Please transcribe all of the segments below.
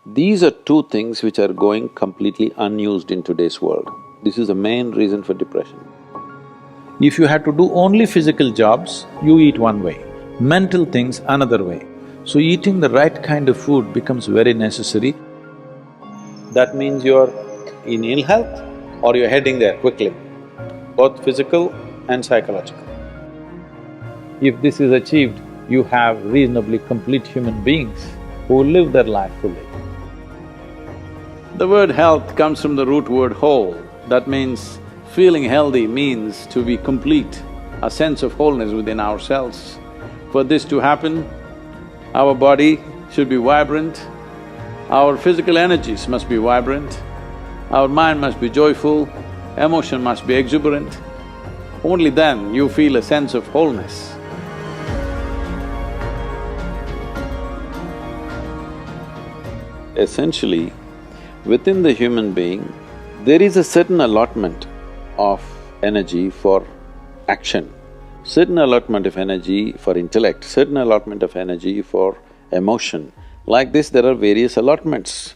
These are two things which are going completely unused in today's world. This is the main reason for depression. If you had to do only physical jobs, you eat one way, mental things another way. So eating the right kind of food becomes very necessary. That means you're in ill health or you're heading there quickly, both physical and psychological. If this is achieved, you have reasonably complete human beings who live their life fully. The word health comes from the root word whole. That means feeling healthy means to be complete, a sense of wholeness within ourselves. For this to happen, our body should be vibrant, our physical energies must be vibrant, our mind must be joyful, emotion must be exuberant. Only then you feel a sense of wholeness. Essentially, within the human being, there is a certain allotment of energy for action, certain allotment of energy for intellect, certain allotment of energy for emotion. Like this, there are various allotments.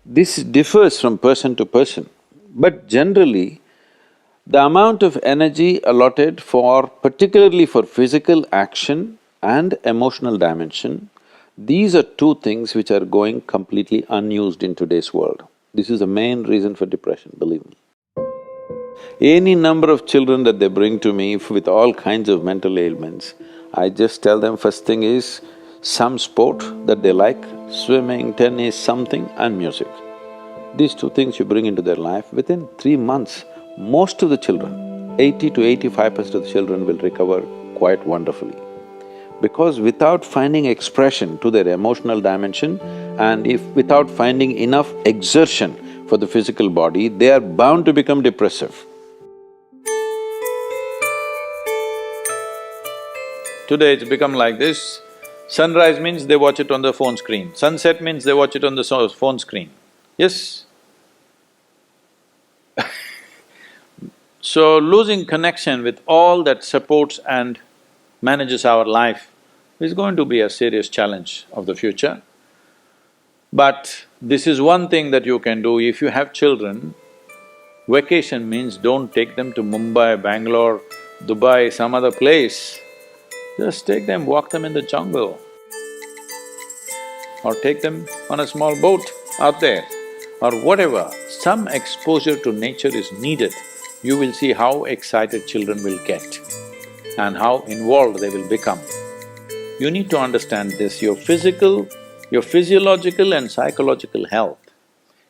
This differs from person to person, but generally, the amount of energy allotted for… particularly for physical action and emotional dimension, these are two things which are going completely unused in today's world. This is the main reason for depression, believe me. Any number of children that they bring to me with all kinds of mental ailments, I just tell them first thing is some sport that they like, swimming, tennis, something, and music. These two things you bring into their life, within 3 months, most of the children, 80 to 85% of the children will recover quite wonderfully. Because without finding expression to their emotional dimension and if without finding enough exertion for the physical body, they are bound to become depressive. Today it's become like this, sunrise means they watch it on the phone screen, sunset means they watch it on the phone screen. Yes? So losing connection with all that supports and manages our life is going to be a serious challenge of the future. But this is one thing that you can do. If you have children, vacation means don't take them to Mumbai, Bangalore, Dubai, some other place. Just take them, walk them in the jungle. Or take them on a small boat out there, or whatever. Some exposure to nature is needed. You will see how excited children will get and how involved they will become. You need to understand this, your physiological and psychological health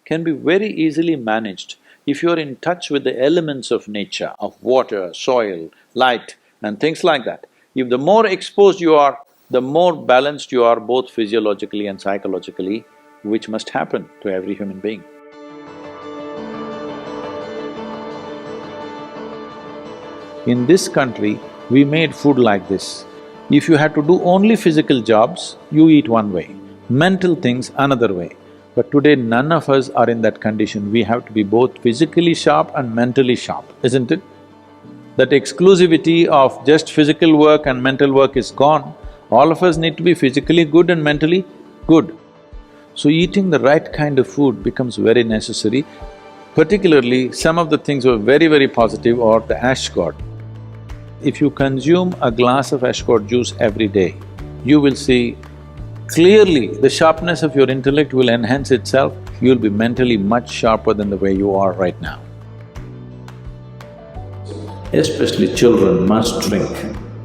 can be very easily managed if you're in touch with the elements of nature, of water, soil, light and things like that. If the more exposed you are, the more balanced you are both physiologically and psychologically, which must happen to every human being. In this country, we made food like this. If you had to do only physical jobs, you eat one way, mental things another way. But today none of us are in that condition, we have to be both physically sharp and mentally sharp, isn't it? That exclusivity of just physical work and mental work is gone. All of us need to be physically good and mentally good. So eating the right kind of food becomes very necessary. Particularly, some of the things were very positive are the ash god. If you consume a glass of ash god juice every day, you will see clearly the sharpness of your intellect will enhance itself, you'll be mentally much sharper than the way you are right now. Especially children must drink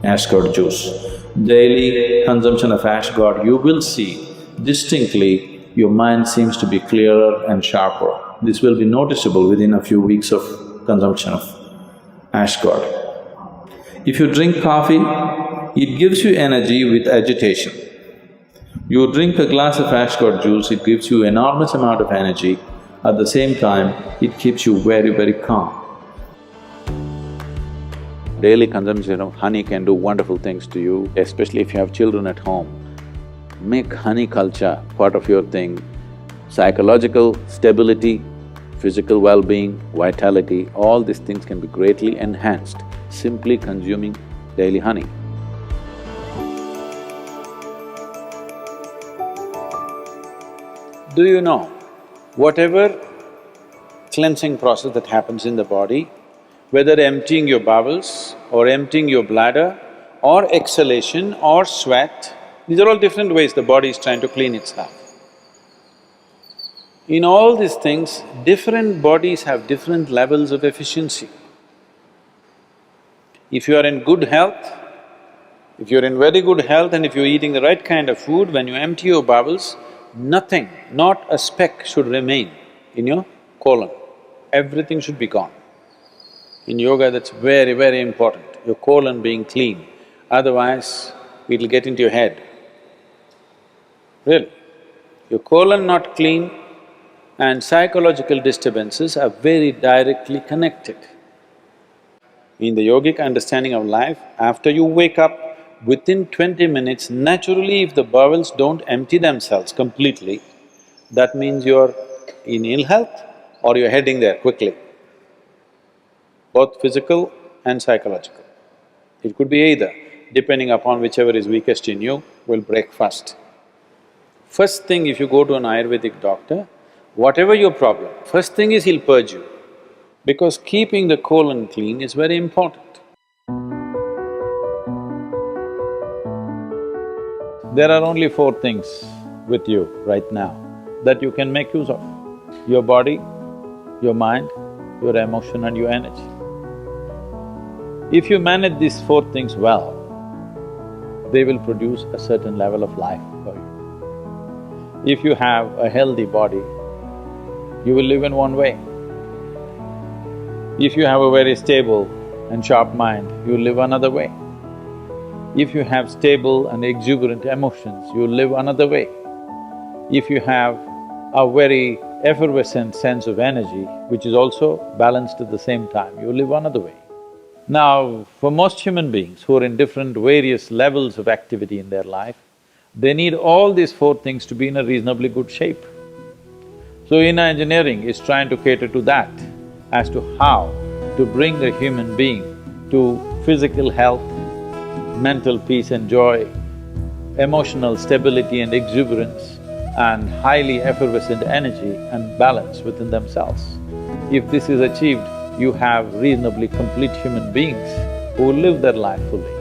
ash god juice. Daily consumption of ash god, you will see distinctly your mind seems to be clearer and sharper. This will be noticeable within a few weeks of consumption of ash god. If you drink coffee, it gives you energy with agitation. You drink a glass of ash god juice, it gives you enormous amount of energy. At the same time, it keeps you very calm. Daily consumption of honey can do wonderful things to you, especially if you have children at home. Make honey culture part of your thing. Psychological stability, physical well-being, vitality, all these things can be greatly enhanced simply consuming daily honey. Do you know, whatever cleansing process that happens in the body, whether emptying your bowels or emptying your bladder or exhalation or sweat, these are all different ways the body is trying to clean itself. In all these things, different bodies have different levels of efficiency. If you are in good health, if you're in very good health and if you're eating the right kind of food, when you empty your bowels, nothing, not a speck should remain in your colon. Everything should be gone. In yoga, that's very, very important, your colon being clean, otherwise it'll get into your head. Really. Your colon not clean and psychological disturbances are very directly connected. In the yogic understanding of life, after you wake up, within 20 minutes, naturally if the bowels don't empty themselves completely, that means you're in ill health or you're heading there quickly, both physical and psychological. It could be either, depending upon whichever is weakest in you, will break first. First thing, if you go to an Ayurvedic doctor, whatever your problem, first thing is he'll purge you, because keeping the colon clean is very important. There are only four things with you right now that you can make use of: your body, your mind, your emotion and your energy. If you manage these four things well, they will produce a certain level of life for you. If you have a healthy body, you will live in one way. If you have a very stable and sharp mind, you will live another way. If you have stable and exuberant emotions, you will live another way. If you have a very effervescent sense of energy, which is also balanced at the same time, you will live another way. Now, for most human beings who are in different various levels of activity in their life, they need all these four things to be in a reasonably good shape. So inner engineering is trying to cater to that, as to how to bring a human being to physical health, mental peace and joy, emotional stability and exuberance, and highly effervescent energy and balance within themselves. If this is achieved, you have reasonably complete human beings who will live their life fully.